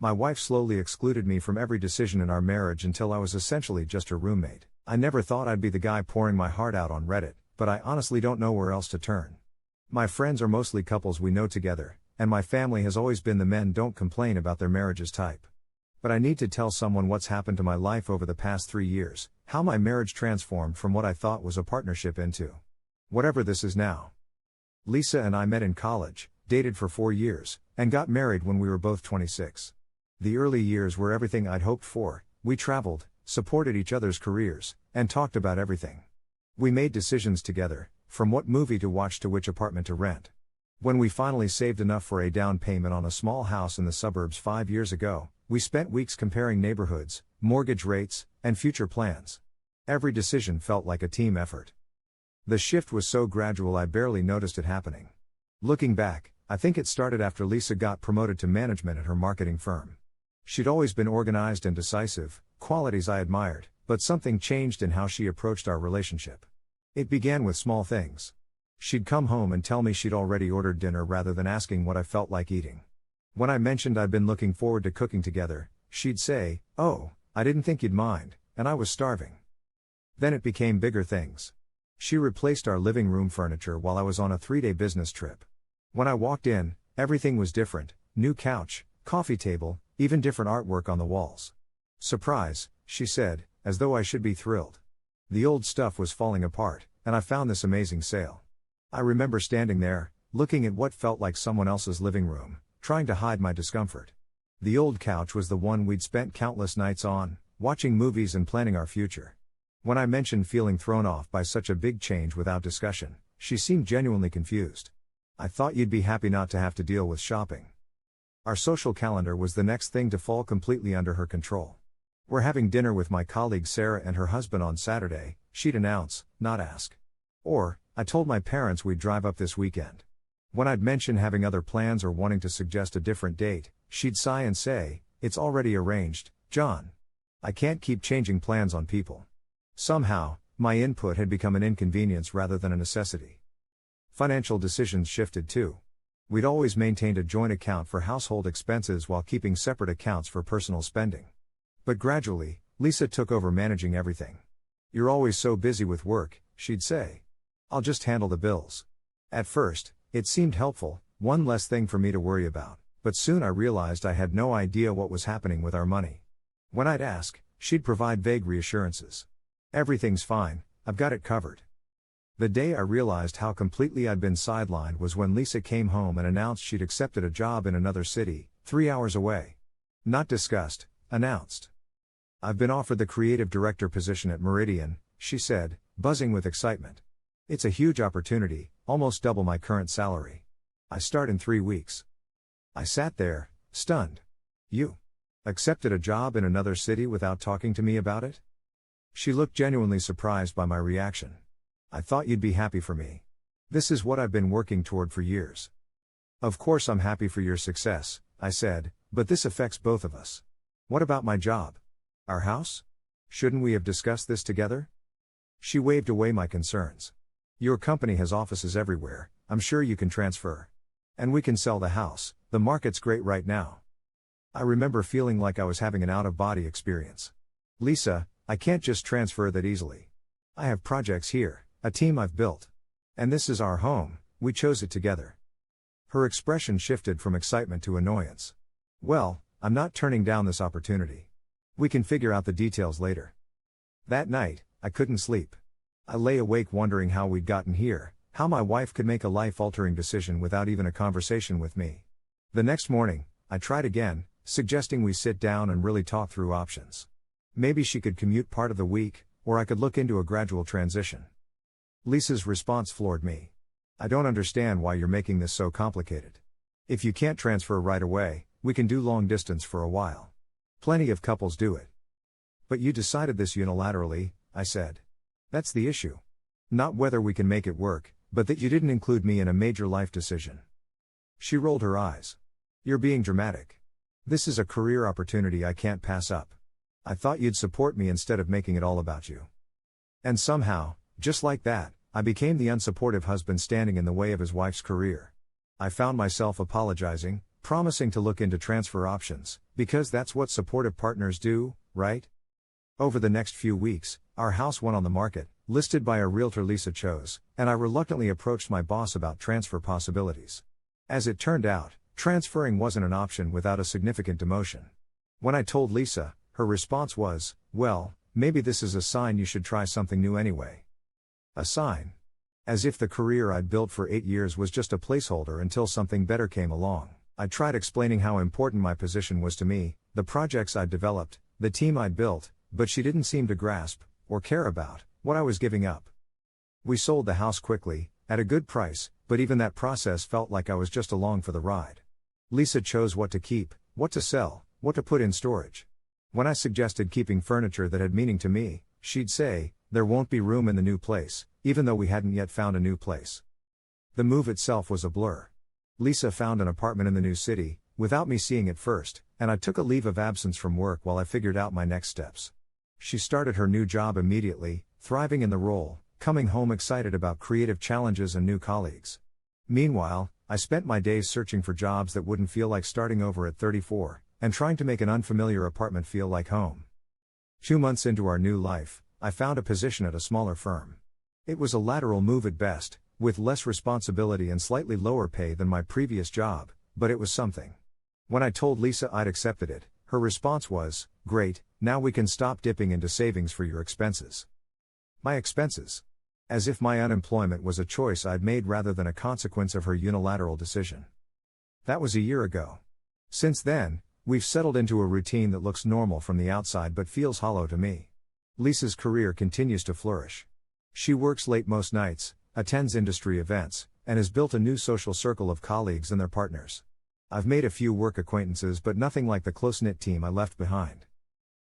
My wife slowly excluded me from every decision in our marriage until I was essentially just her roommate. I never thought I'd be the guy pouring my heart out on Reddit, but I honestly don't know where else to turn. My friends are mostly couples we know together, and my family has always been the men don't complain about their marriages type. But I need to tell someone what's happened to my life over the past 3 years, how my marriage transformed from what I thought was a partnership into whatever this is now. Lisa and I met in college, dated for 4 years, and got married when we were both 26. The early years were everything I'd hoped for. We traveled, supported each other's careers, and talked about everything. We made decisions together, from what movie to watch to which apartment to rent. When we finally saved enough for a down payment on a small house in the suburbs 5 years ago, we spent weeks comparing neighborhoods, mortgage rates, and future plans. Every decision felt like a team effort. The shift was so gradual I barely noticed it happening. Looking back, I think it started after Lisa got promoted to management at her marketing firm. She'd always been organized and decisive, qualities I admired, but something changed in how she approached our relationship. It began with small things. She'd come home and tell me she'd already ordered dinner rather than asking what I felt like eating. When I mentioned I'd been looking forward to cooking together, she'd say, "Oh, I didn't think you'd mind," and I was starving. Then it became bigger things. She replaced our living room furniture while I was on a 3-day business trip. When I walked in, everything was different: new couch, coffee table, even different artwork on the walls. "Surprise," she said, as though I should be thrilled. The old stuff was falling apart, and I found this amazing sale. I remember standing there, looking at what felt like someone else's living room, trying to hide my discomfort. The old couch was the one we'd spent countless nights on, watching movies and planning our future. When I mentioned feeling thrown off by such a big change without discussion, she seemed genuinely confused. "I thought you'd be happy not to have to deal with shopping." Our social calendar was the next thing to fall completely under her control. "We're having dinner with my colleague Sarah and her husband on Saturday," she'd announce, not ask. Or, "I told my parents we'd drive up this weekend." When I'd mention having other plans or wanting to suggest a different date, she'd sigh and say, "It's already arranged, John. I can't keep changing plans on people." Somehow, my input had become an inconvenience rather than a necessity. Financial decisions shifted too. We'd always maintained a joint account for household expenses while keeping separate accounts for personal spending. But gradually, Lisa took over managing everything. "You're always so busy with work," she'd say. "I'll just handle the bills." At first, it seemed helpful, one less thing for me to worry about, but soon I realized I had no idea what was happening with our money. When I'd ask, she'd provide vague reassurances. "Everything's fine, I've got it covered." The day I realized how completely I'd been sidelined was when Lisa came home and announced she'd accepted a job in another city, 3 hours away. Not discussed, announced. "I've been offered the creative director position at Meridian," she said, buzzing with excitement. "It's a huge opportunity, almost double my current salary. I start in 3 weeks." I sat there, stunned. "You accepted a job in another city without talking to me about it?" She looked genuinely surprised by my reaction. "I thought you'd be happy for me. This is what I've been working toward for years." "Of course I'm happy for your success," I said, "but this affects both of us." "What about my job? Our house? Shouldn't we have discussed this together?" She waved away my concerns. "Your company has offices everywhere, I'm sure you can transfer. And we can sell the house, the market's great right now." I remember feeling like I was having an out-of-body experience. "Lisa, I can't just transfer that easily. I have projects here, a team I've built. And this is our home, we chose it together." Her expression shifted from excitement to annoyance. "Well, I'm not turning down this opportunity. We can figure out the details later." That night, I couldn't sleep. I lay awake wondering how we'd gotten here, how my wife could make a life-altering decision without even a conversation with me. The next morning, I tried again, suggesting we sit down and really talk through options. Maybe she could commute part of the week, or I could look into a gradual transition. Lisa's response floored me. "I don't understand why you're making this so complicated. If you can't transfer right away, we can do long distance for a while. Plenty of couples do it." "But you decided this unilaterally," I said. "That's the issue. Not whether we can make it work, but that you didn't include me in a major life decision." She rolled her eyes. "You're being dramatic. This is a career opportunity I can't pass up. I thought you'd support me instead of making it all about you." And somehow, just like that, I became the unsupportive husband standing in the way of his wife's career. I found myself apologizing, promising to look into transfer options, because that's what supportive partners do, right? Over the next few weeks, our house went on the market, listed by a realtor Lisa chose, and I reluctantly approached my boss about transfer possibilities. As it turned out, transferring wasn't an option without a significant demotion. When I told Lisa, her response was, "Well, maybe this is a sign you should try something new anyway." A sign. As if the career I'd built for 8 years was just a placeholder until something better came along. I tried explaining how important my position was to me, the projects I'd developed, the team I'd built, but she didn't seem to grasp, or care about, what I was giving up. We sold the house quickly, at a good price, but even that process felt like I was just along for the ride. Lisa chose what to keep, what to sell, what to put in storage. When I suggested keeping furniture that had meaning to me, she'd say, "There won't be room in the new place," even though we hadn't yet found a new place. The move itself was a blur. Lisa found an apartment in the new city, without me seeing it first, and I took a leave of absence from work while I figured out my next steps. She started her new job immediately, thriving in the role, coming home excited about creative challenges and new colleagues. Meanwhile, I spent my days searching for jobs that wouldn't feel like starting over at 34, and trying to make an unfamiliar apartment feel like home. 2 months into our new life, I found a position at a smaller firm. It was a lateral move at best, with less responsibility and slightly lower pay than my previous job, but it was something. When I told Lisa I'd accepted it, her response was, "Great, now we can stop dipping into savings for your expenses." My expenses? As if my unemployment was a choice I'd made rather than a consequence of her unilateral decision. That was a year ago. Since then, we've settled into a routine that looks normal from the outside but feels hollow to me. Lisa's career continues to flourish. She works late most nights, attends industry events, and has built a new social circle of colleagues and their partners. I've made a few work acquaintances but nothing like the close-knit team I left behind.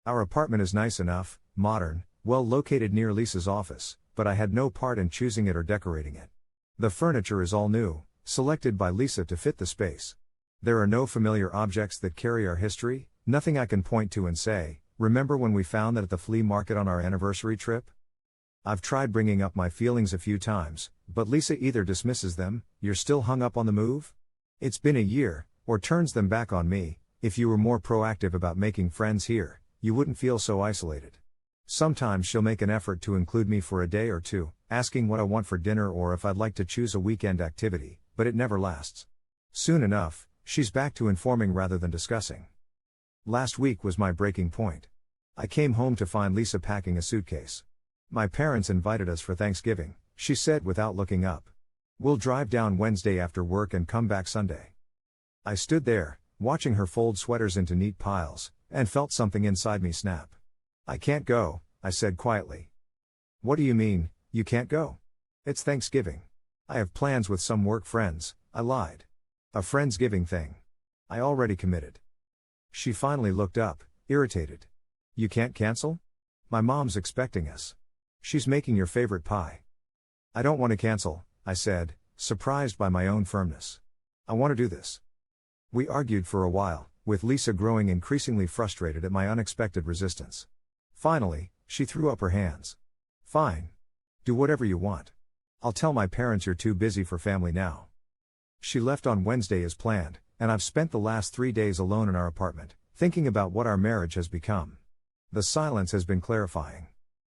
Our apartment is nice enough, modern, well located near Lisa's office, but I had no part in choosing it or decorating it. The furniture is all new, selected by Lisa to fit the space. There are no familiar objects that carry our history, nothing I can point to and say, "Remember when we found that at the flea market on our anniversary trip?" I've tried bringing up my feelings a few times, but Lisa either dismisses them, "You're still hung up on the move? It's been a year," or turns them back on me, "If you were more proactive about making friends here, you wouldn't feel so isolated." Sometimes she'll make an effort to include me for a day or two, asking what I want for dinner or if I'd like to choose a weekend activity, but it never lasts. Soon enough, she's back to informing rather than discussing. Last week was my breaking point. I came home to find Lisa packing a suitcase. "My parents invited us for Thanksgiving," she said without looking up. "We'll drive down Wednesday after work and come back Sunday." I stood there, watching her fold sweaters into neat piles, and felt something inside me snap. "I can't go," I said quietly. "What do you mean, you can't go?" "It's Thanksgiving. I have plans with some work friends," I lied. "A Friendsgiving thing. I already committed." She finally looked up, irritated. "You can't cancel? My mom's expecting us. She's making your favorite pie." "I don't want to cancel," I said, surprised by my own firmness. "I want to do this." We argued for a while, with Lisa growing increasingly frustrated at my unexpected resistance. Finally, she threw up her hands. "Fine. Do whatever you want. I'll tell my parents you're too busy for family now." She left on Wednesday as planned, and I've spent the last 3 days alone in our apartment, thinking about what our marriage has become. The silence has been clarifying.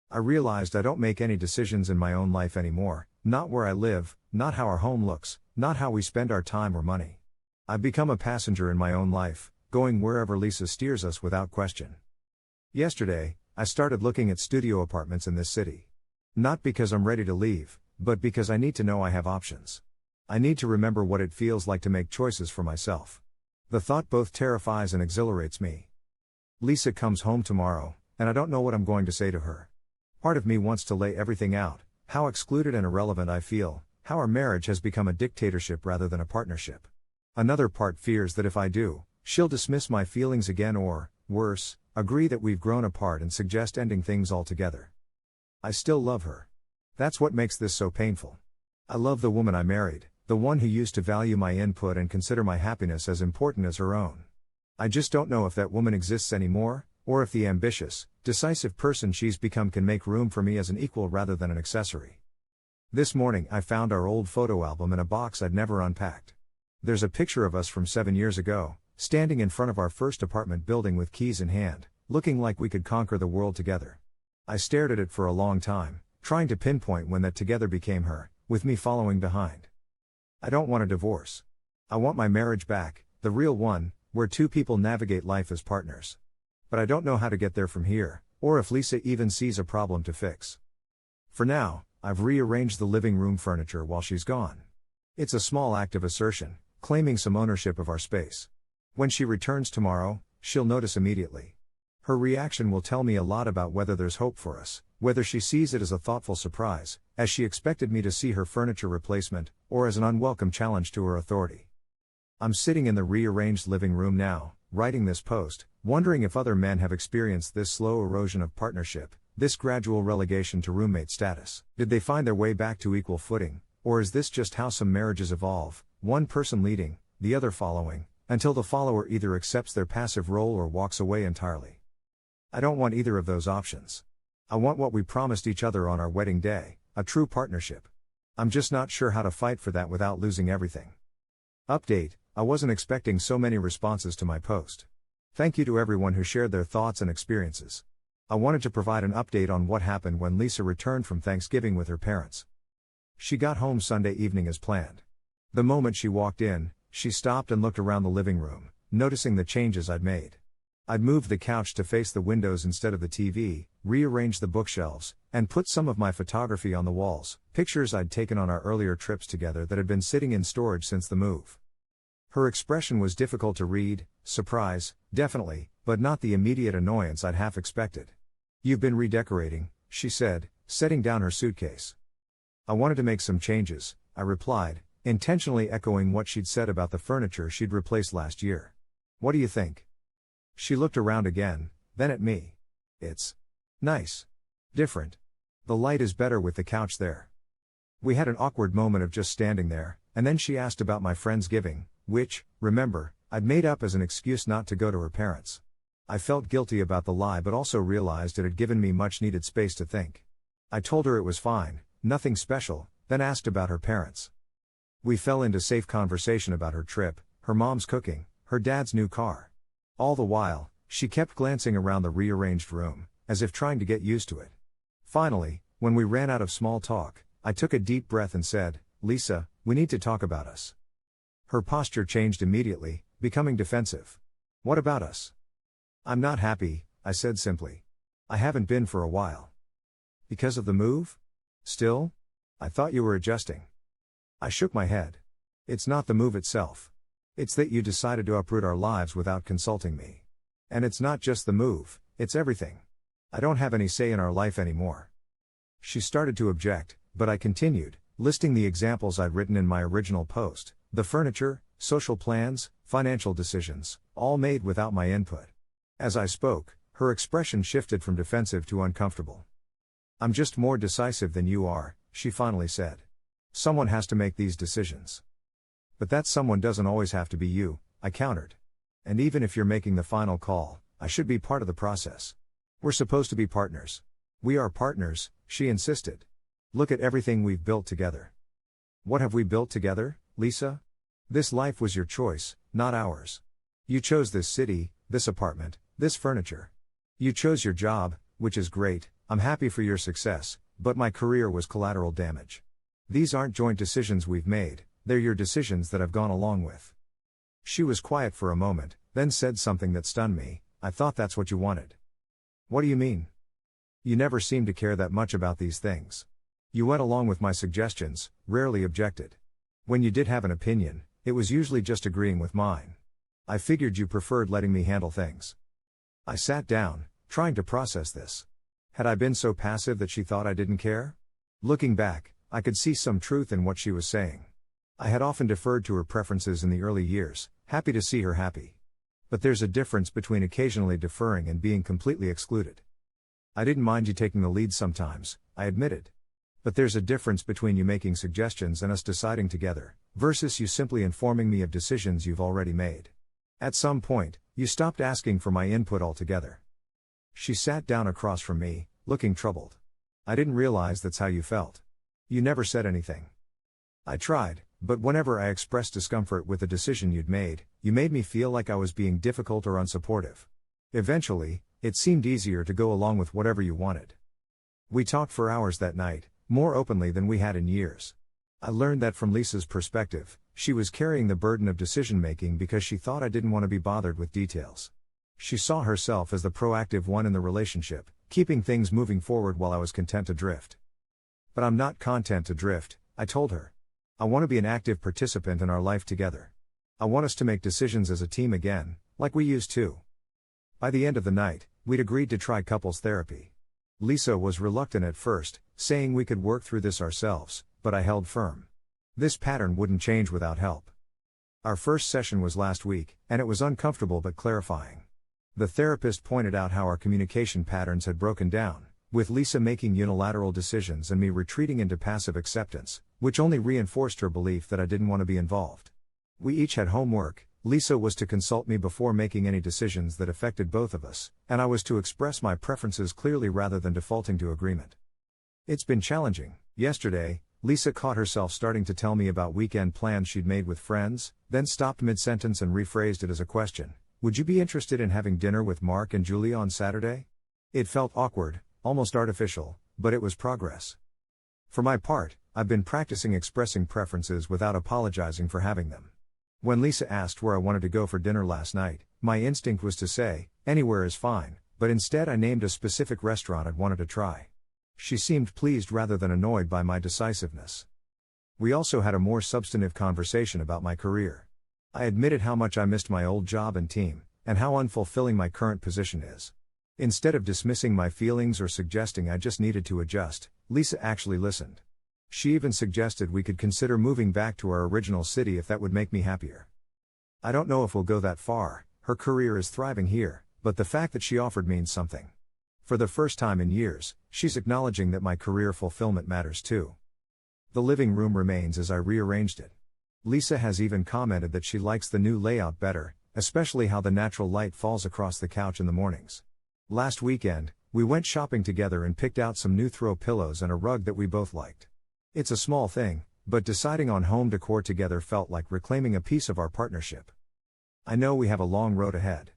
I realized I don't make any decisions in my own life anymore, not where I live, not how our home looks, not how we spend our time or money. I've become a passenger in my own life, going wherever Lisa steers us without question. Yesterday, I started looking at studio apartments in this city. Not because I'm ready to leave, but because I need to know I have options. I need to remember what it feels like to make choices for myself. The thought both terrifies and exhilarates me. Lisa comes home tomorrow, and I don't know what I'm going to say to her. Part of me wants to lay everything out, how excluded and irrelevant I feel, how our marriage has become a dictatorship rather than a partnership. Another part fears that if I do, she'll dismiss my feelings again or, worse, agree that we've grown apart and suggest ending things altogether. I still love her. That's what makes this so painful. I love the woman I married, the one who used to value my input and consider my happiness as important as her own. I just don't know if that woman exists anymore, or if the ambitious, decisive person she's become can make room for me as an equal rather than an accessory. This morning I found our old photo album in a box I'd never unpacked. There's a picture of us from 7 years ago, standing in front of our first apartment building with keys in hand, looking like we could conquer the world together. I stared at it for a long time, trying to pinpoint when that together became her, with me following behind. I don't want a divorce. I want my marriage back, the real one, where two people navigate life as partners. But I don't know how to get there from here, or if Lisa even sees a problem to fix. For now, I've rearranged the living room furniture while she's gone. It's a small act of assertion, claiming some ownership of our space. When she returns tomorrow, she'll notice immediately. Her reaction will tell me a lot about whether there's hope for us, whether she sees it as a thoughtful surprise, as she expected me to see her furniture replacement, or as an unwelcome challenge to her authority. I'm sitting in the rearranged living room now, writing this post, wondering if other men have experienced this slow erosion of partnership, this gradual relegation to roommate status. Did they find their way back to equal footing, or is this just how some marriages evolve, one person leading, the other following, until the follower either accepts their passive role or walks away entirely? I don't want either of those options. I want what we promised each other on our wedding day, a true partnership. I'm just not sure how to fight for that without losing everything. Update: I wasn't expecting so many responses to my post. Thank you to everyone who shared their thoughts and experiences. I wanted to provide an update on what happened when Lisa returned from Thanksgiving with her parents. She got home Sunday evening as planned. The moment she walked in, she stopped and looked around the living room, noticing the changes I'd made. I'd moved the couch to face the windows instead of the TV, rearranged the bookshelves, and put some of my photography on the walls, pictures I'd taken on our earlier trips together that had been sitting in storage since the move. Her expression was difficult to read: surprise, definitely, but not the immediate annoyance I'd half expected. "You've been redecorating," she said, setting down her suitcase. "I wanted to make some changes," I replied, intentionally echoing what she'd said about the furniture she'd replaced last year. "What do you think?" She looked around again, then at me. "It's nice. Different. The light is better with the couch there." We had an awkward moment of just standing there, and then she asked about my Friendsgiving, which, remember, I'd made up as an excuse not to go to her parents'. I felt guilty about the lie but also realized it had given me much needed space to think. I told her it was fine, nothing special, then asked about her parents. We fell into safe conversation about her trip, her mom's cooking, her dad's new car. All the while, she kept glancing around the rearranged room, as if trying to get used to it. Finally, when we ran out of small talk, I took a deep breath and said, "Lisa, we need to talk about us." Her posture changed immediately, becoming defensive. "What about us?" "I'm not happy," I said simply. "I haven't been for a while." "Because of the move? Still? I thought you were adjusting." I shook my head. "It's not the move itself. It's that you decided to uproot our lives without consulting me. And it's not just the move, it's everything. I don't have any say in our life anymore." She started to object, but I continued, listing the examples I'd written in my original post: the furniture, social plans, financial decisions, all made without my input. As I spoke, her expression shifted from defensive to uncomfortable. "I'm just more decisive than you are," she finally said. "Someone has to make these decisions." "But that someone doesn't always have to be you," I countered. "And even if you're making the final call, I should be part of the process. We're supposed to be partners." "We are partners," she insisted. "Look at everything we've built together." "What have we built together, Lisa? This life was your choice, not ours. You chose this city, this apartment, this furniture. You chose your job, which is great, I'm happy for your success, but my career was collateral damage. These aren't joint decisions we've made, they're your decisions that I've gone along with." She was quiet for a moment, then said something that stunned me. "I thought that's what you wanted." "What do you mean? You never seemed to care that much about these things. You went along with my suggestions, rarely objected. When you did have an opinion, it was usually just agreeing with mine. I figured you preferred letting me handle things." I sat down, trying to process this. Had I been so passive that she thought I didn't care? Looking back, I could see some truth in what she was saying. I had often deferred to her preferences in the early years, happy to see her happy. But there's a difference between occasionally deferring and being completely excluded. "I didn't mind you taking the lead sometimes," I admitted. "But there's a difference between you making suggestions and us deciding together, versus you simply informing me of decisions you've already made. At some point, you stopped asking for my input altogether." She sat down across from me, looking troubled. "I didn't realize that's how you felt. You never said anything." I tried, but whenever I expressed discomfort with the decision you made me feel like I was being difficult or unsupportive. Eventually, it seemed easier to go along with whatever you wanted. We talked for hours that night, more openly than we had in years. I learned that from Lisa's perspective, she was carrying the burden of decision-making because she thought I didn't want to be bothered with details. She saw herself as the proactive one in the relationship, keeping things moving forward while I was content to drift. But I'm not content to drift, I told her. I want to be an active participant in our life together. I want us to make decisions as a team again, like we used to. By the end of the night, we'd agreed to try couples therapy. Lisa was reluctant at first, saying we could work through this ourselves, but I held firm. This pattern wouldn't change without help. Our first session was last week, and it was uncomfortable but clarifying. The therapist pointed out how our communication patterns had broken down, with Lisa making unilateral decisions and me retreating into passive acceptance, which only reinforced her belief that I didn't want to be involved. We each had homework. Lisa was to consult me before making any decisions that affected both of us, and I was to express my preferences clearly rather than defaulting to agreement. It's been challenging. Yesterday, Lisa caught herself starting to tell me about weekend plans she'd made with friends, then stopped mid-sentence and rephrased it as a question. Would you be interested in having dinner with Mark and Julia on Saturday? It felt awkward, almost artificial, but it was progress. For my part, I've been practicing expressing preferences without apologizing for having them. When Lisa asked where I wanted to go for dinner last night, my instinct was to say, anywhere is fine, but instead I named a specific restaurant I'd wanted to try. She seemed pleased rather than annoyed by my decisiveness. We also had a more substantive conversation about my career. I admitted how much I missed my old job and team, and how unfulfilling my current position is. Instead of dismissing my feelings or suggesting I just needed to adjust, Lisa actually listened. She even suggested we could consider moving back to our original city if that would make me happier. I don't know if we'll go that far. Her career is thriving here, but the fact that she offered means something. For the first time in years, she's acknowledging that my career fulfillment matters too. The living room remains as I rearranged it. Lisa has even commented that she likes the new layout better, especially how the natural light falls across the couch in the mornings. Last weekend, we went shopping together and picked out some new throw pillows and a rug that we both liked. It's a small thing, but deciding on home decor together felt like reclaiming a piece of our partnership. I know we have a long road ahead.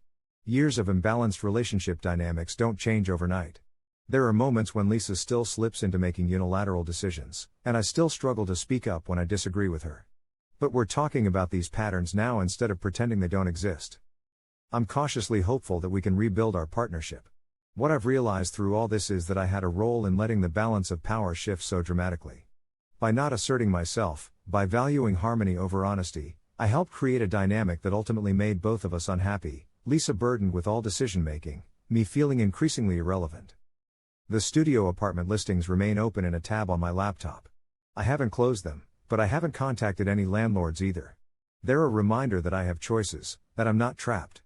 Years of imbalanced relationship dynamics don't change overnight. There are moments when Lisa still slips into making unilateral decisions, and I still struggle to speak up when I disagree with her. But we're talking about these patterns now instead of pretending they don't exist. I'm cautiously hopeful that we can rebuild our partnership. What I've realized through all this is that I had a role in letting the balance of power shift so dramatically. By not asserting myself, by valuing harmony over honesty, I helped create a dynamic that ultimately made both of us unhappy, Lisa burdened with all decision-making, me feeling increasingly irrelevant. The studio apartment listings remain open in a tab on my laptop. I haven't closed them, but I haven't contacted any landlords either. They're a reminder that I have choices, that I'm not trapped.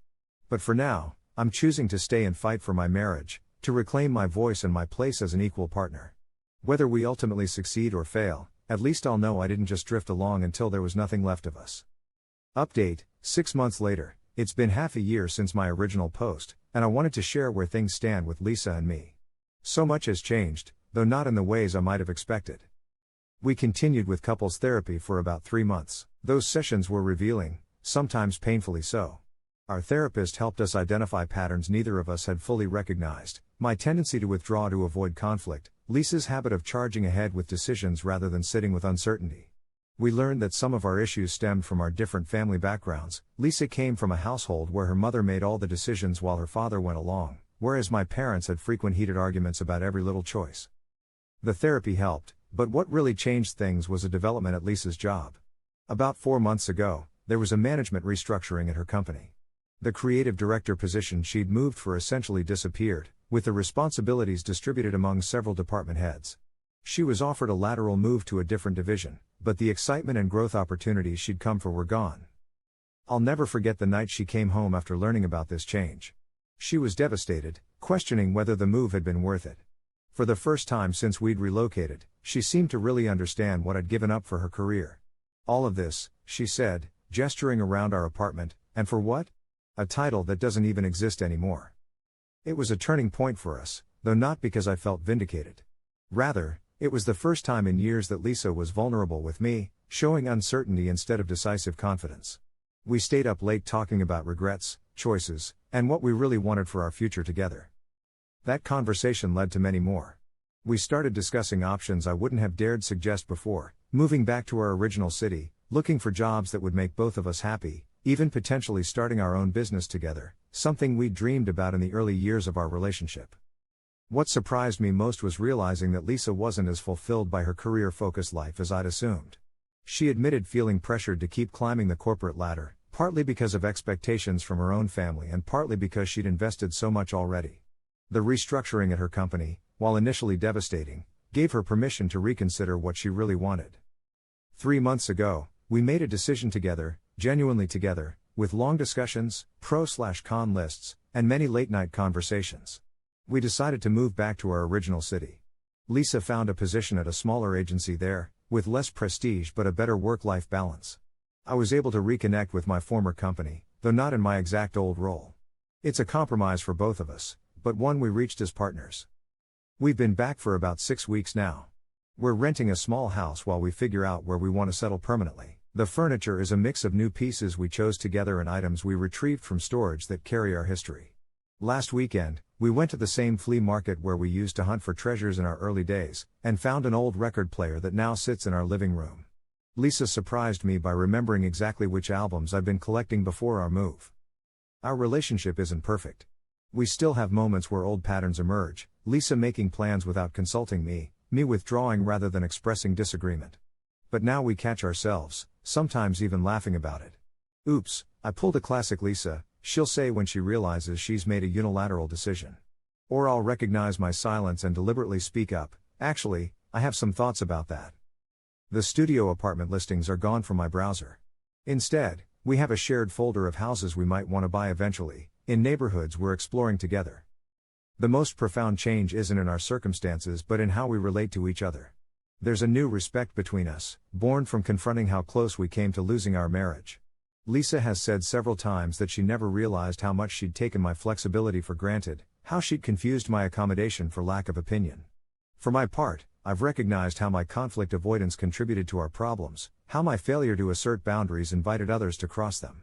But for now, I'm choosing to stay and fight for my marriage, to reclaim my voice and my place as an equal partner. Whether we ultimately succeed or fail, at least I'll know I didn't just drift along until there was nothing left of us. Update, 6 months later, it's been half a year since my original post, and I wanted to share where things stand with Lisa and me. So much has changed, though not in the ways I might have expected. We continued with couples therapy for about 3 months. Those sessions were revealing, sometimes painfully so. Our therapist helped us identify patterns neither of us had fully recognized: my tendency to withdraw to avoid conflict, Lisa's habit of charging ahead with decisions rather than sitting with uncertainty. We learned that some of our issues stemmed from our different family backgrounds. Lisa came from a household where her mother made all the decisions while her father went along, whereas my parents had frequent heated arguments about every little choice. The therapy helped, but what really changed things was a development at Lisa's job. About 4 months ago, there was a management restructuring at her company. The creative director position she'd moved for essentially disappeared, with the responsibilities distributed among several department heads. She was offered a lateral move to a different division, but the excitement and growth opportunities she'd come for were gone. I'll never forget the night she came home after learning about this change. She was devastated, questioning whether the move had been worth it. For the first time since we'd relocated, she seemed to really understand what I'd given up for her career. All of this, she said, gesturing around our apartment, and for what? A title that doesn't even exist anymore. It was a turning point for us, though not because I felt vindicated. Rather, it was the first time in years that Lisa was vulnerable with me, showing uncertainty instead of decisive confidence. We stayed up late talking about regrets, choices, and what we really wanted for our future together. That conversation led to many more. We started discussing options I wouldn't have dared suggest before, moving back to our original city, looking for jobs that would make both of us happy, even potentially starting our own business together, something we dreamed about in the early years of our relationship. What surprised me most was realizing that Lisa wasn't as fulfilled by her career-focused life as I'd assumed. She admitted feeling pressured to keep climbing the corporate ladder, partly because of expectations from her own family and partly because she'd invested so much already. The restructuring at her company, while initially devastating, gave her permission to reconsider what she really wanted. 3 months ago, we made a decision together, genuinely together, with long discussions, pro/con lists, and many late-night conversations. We decided to move back to our original city. Lisa found a position at a smaller agency there, with less prestige but a better work-life balance. I was able to reconnect with my former company, though not in my exact old role. It's a compromise for both of us, but one we reached as partners. We've been back for about 6 weeks now. We're renting a small house while we figure out where we want to settle permanently. The furniture is a mix of new pieces we chose together and items we retrieved from storage that carry our history. Last weekend, we went to the same flea market where we used to hunt for treasures in our early days, and found an old record player that now sits in our living room. Lisa surprised me by remembering exactly which albums I'd been collecting before our move. Our relationship isn't perfect. We still have moments where old patterns emerge, Lisa making plans without consulting me withdrawing rather than expressing disagreement. But now we catch ourselves, sometimes even laughing about it. "Oops, I pulled a classic Lisa," she'll say when she realizes she's made a unilateral decision. Or I'll recognize my silence and deliberately speak up, "Actually, I have some thoughts about that." The studio apartment listings are gone from my browser. Instead, we have a shared folder of houses we might want to buy eventually, in neighborhoods we're exploring together. The most profound change isn't in our circumstances but in how we relate to each other. There's a new respect between us, born from confronting how close we came to losing our marriage. Lisa has said several times that she never realized how much she'd taken my flexibility for granted, how she'd confused my accommodation for lack of opinion. For my part, I've recognized how my conflict avoidance contributed to our problems, how my failure to assert boundaries invited others to cross them.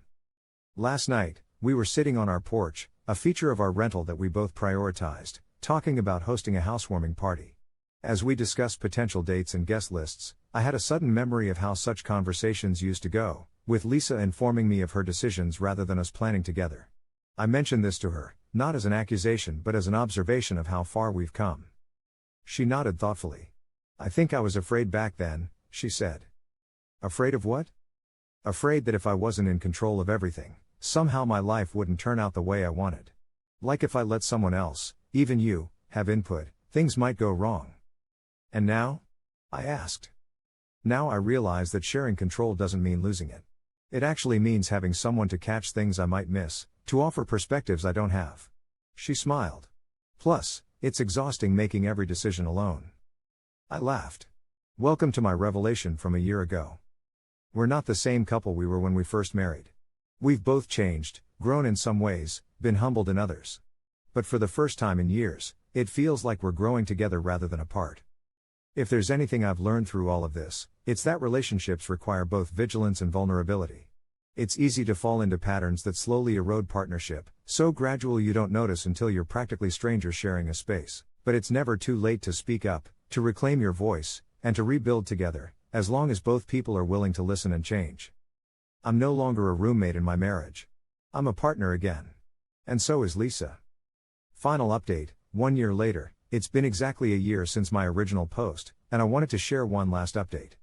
Last night, we were sitting on our porch, a feature of our rental that we both prioritized, talking about hosting a housewarming party. As we discussed potential dates and guest lists, I had a sudden memory of how such conversations used to go, with Lisa informing me of her decisions rather than us planning together. I mentioned this to her, not as an accusation but as an observation of how far we've come. She nodded thoughtfully. "I think I was afraid back then," she said. "Afraid of what?" "Afraid that if I wasn't in control of everything, somehow my life wouldn't turn out the way I wanted. Like if I let someone else, even you, have input, things might go wrong." "And now?" I asked. "Now I realize that sharing control doesn't mean losing it. It actually means having someone to catch things I might miss, to offer perspectives I don't have." She smiled. "Plus, it's exhausting making every decision alone." I laughed. "Welcome to my revelation from a year ago. We're not the same couple we were when we first married. We've both changed, grown in some ways, been humbled in others. But for the first time in years, it feels like we're growing together rather than apart. If there's anything I've learned through all of this, it's that relationships require both vigilance and vulnerability. It's easy to fall into patterns that slowly erode partnership, so gradual you don't notice until you're practically strangers sharing a space. But it's never too late to speak up, to reclaim your voice, and to rebuild together, as long as both people are willing to listen and change. I'm no longer a roommate in my marriage. I'm a partner again. And so is Lisa. Final update, 1 year later, it's been exactly a year since my original post, and I wanted to share one last update.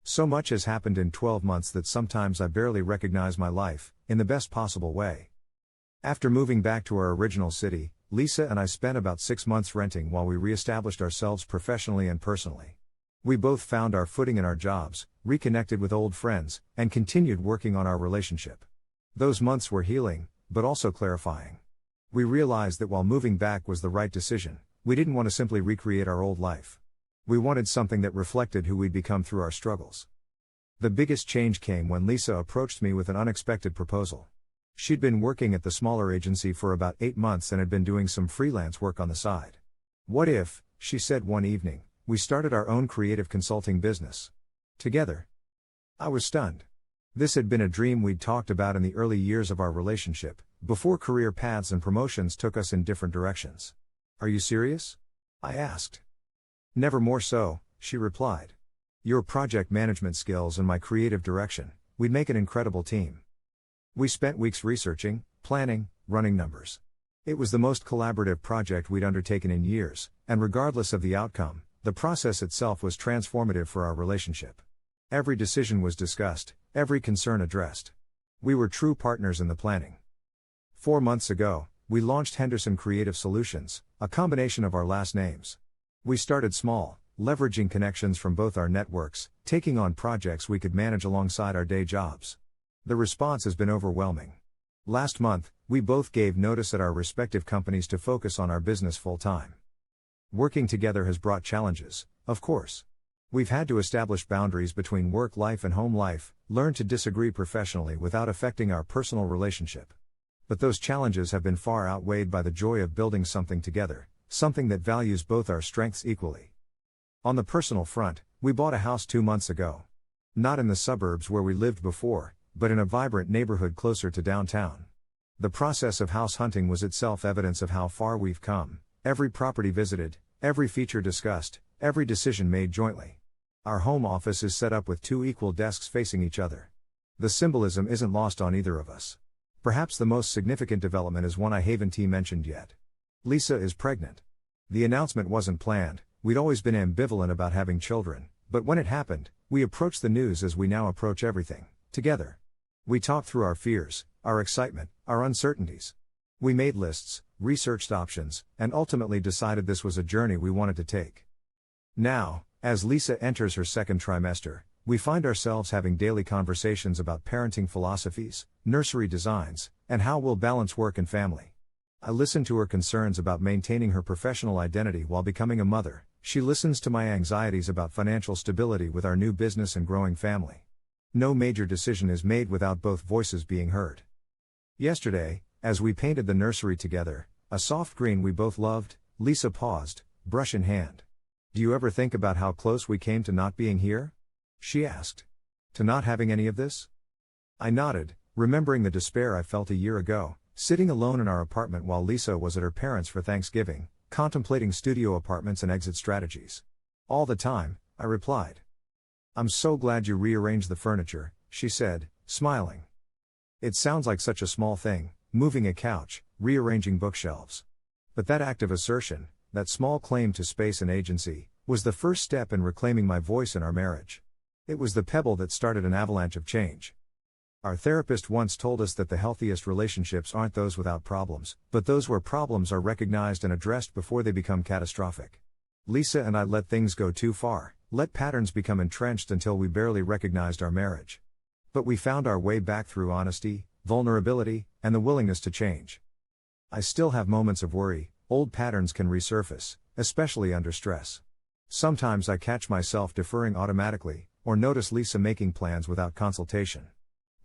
So much has happened in 12 months that sometimes I barely recognize my life, in the best possible way. After moving back to our original city, Lisa and I spent about 6 months renting while we re-established ourselves professionally and personally. We both found our footing in our jobs, reconnected with old friends, and continued working on our relationship. Those months were healing, but also clarifying. We realized that while moving back was the right decision, we didn't want to simply recreate our old life. We wanted something that reflected who we'd become through our struggles. The biggest change came when Lisa approached me with an unexpected proposal. She'd been working at the smaller agency for about 8 months and had been doing some freelance work on the side. "What if," she said one evening, "we started our own creative consulting business together?" I was stunned. This had been a dream we'd talked about in the early years of our relationship, before career paths and promotions took us in different directions. Are you serious? I asked. Never more so, she replied. Your project management skills and my creative direction, we'd make an incredible team. We spent weeks researching, planning, running numbers. It was the most collaborative project we'd undertaken in years, and regardless of the outcome, the process itself was transformative for our relationship. Every decision was discussed, every concern addressed. We were true partners in the planning. 4 months ago, we launched Henderson Creative Solutions, a combination of our last names. We started small, leveraging connections from both our networks, taking on projects we could manage alongside our day jobs. The response has been overwhelming. Last month, we both gave notice at our respective companies to focus on our business full-time. Working together has brought challenges, of course. We've had to establish boundaries between work life and home life, learn to disagree professionally without affecting our personal relationship. But those challenges have been far outweighed by the joy of building something together, something that values both our strengths equally. On the personal front, we bought a house 2 months ago. Not in the suburbs where we lived before, but in a vibrant neighborhood closer to downtown. The process of house hunting was itself evidence of how far we've come. Every property visited, every feature discussed, every decision made jointly. Our home office is set up with 2 equal desks facing each other. The symbolism isn't lost on either of us. Perhaps the most significant development is one I haven't mentioned yet. Lisa is pregnant. The announcement wasn't planned, we'd always been ambivalent about having children, but when it happened, we approached the news as we now approach everything, together. We talked through our fears, our excitement, our uncertainties. We made lists, researched options, and ultimately decided this was a journey we wanted to take. Now, as Lisa enters her 2nd trimester, we find ourselves having daily conversations about parenting philosophies, nursery designs, and how we'll balance work and family. I listen to her concerns about maintaining her professional identity while becoming a mother. She listens to my anxieties about financial stability with our new business and growing family. No major decision is made without both voices being heard. Yesterday, as we painted the nursery together, a soft green we both loved, Lisa paused, brush in hand. Do you ever think about how close we came to not being here? She asked. To not having any of this? I nodded, remembering the despair I felt a year ago, sitting alone in our apartment while Lisa was at her parents' for Thanksgiving, contemplating studio apartments and exit strategies. All the time, I replied. I'm so glad you rearranged the furniture, she said, smiling. It sounds like such a small thing, moving a couch, rearranging bookshelves. But that act of assertion, that small claim to space and agency, was the first step in reclaiming my voice in our marriage. It was the pebble that started an avalanche of change. Our therapist once told us that the healthiest relationships aren't those without problems, but those where problems are recognized and addressed before they become catastrophic. Lisa and I let things go too far, let patterns become entrenched until we barely recognized our marriage. But we found our way back through honesty, vulnerability, and the willingness to change. I still have moments of worry. Old patterns can resurface, especially under stress. Sometimes I catch myself deferring automatically, or notice Lisa making plans without consultation.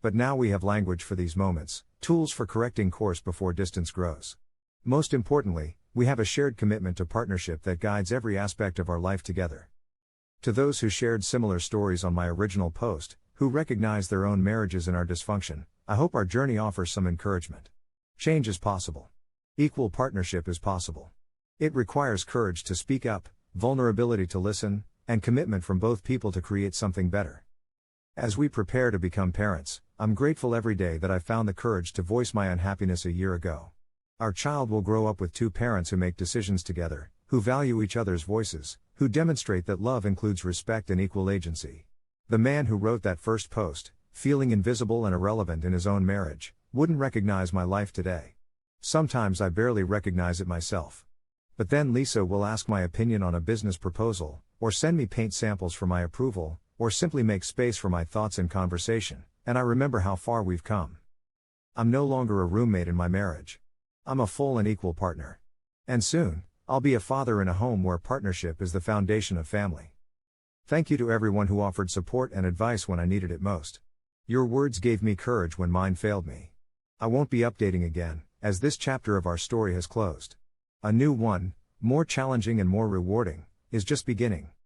But now we have language for these moments, tools for correcting course before distance grows. Most importantly, we have a shared commitment to partnership that guides every aspect of our life together. To those who shared similar stories on my original post, who recognize their own marriages in our dysfunction, I hope our journey offers some encouragement. Change is possible. Equal partnership is possible. It requires courage to speak up, vulnerability to listen, and commitment from both people to create something better. As we prepare to become parents, I'm grateful every day that I found the courage to voice my unhappiness a year ago. Our child will grow up with 2 parents who make decisions together, who value each other's voices, who demonstrate that love includes respect and equal agency. The man who wrote that first post, feeling invisible and irrelevant in his own marriage, wouldn't recognize my life today. Sometimes I barely recognize it myself. But then Lisa will ask my opinion on a business proposal, or send me paint samples for my approval, or simply make space for my thoughts in conversation, and I remember how far we've come. I'm no longer a roommate in my marriage. I'm a full and equal partner. And soon, I'll be a father in a home where partnership is the foundation of family. Thank you to everyone who offered support and advice when I needed it most. Your words gave me courage when mine failed me. I won't be updating again, as this chapter of our story has closed. A new one, more challenging and more rewarding, is just beginning.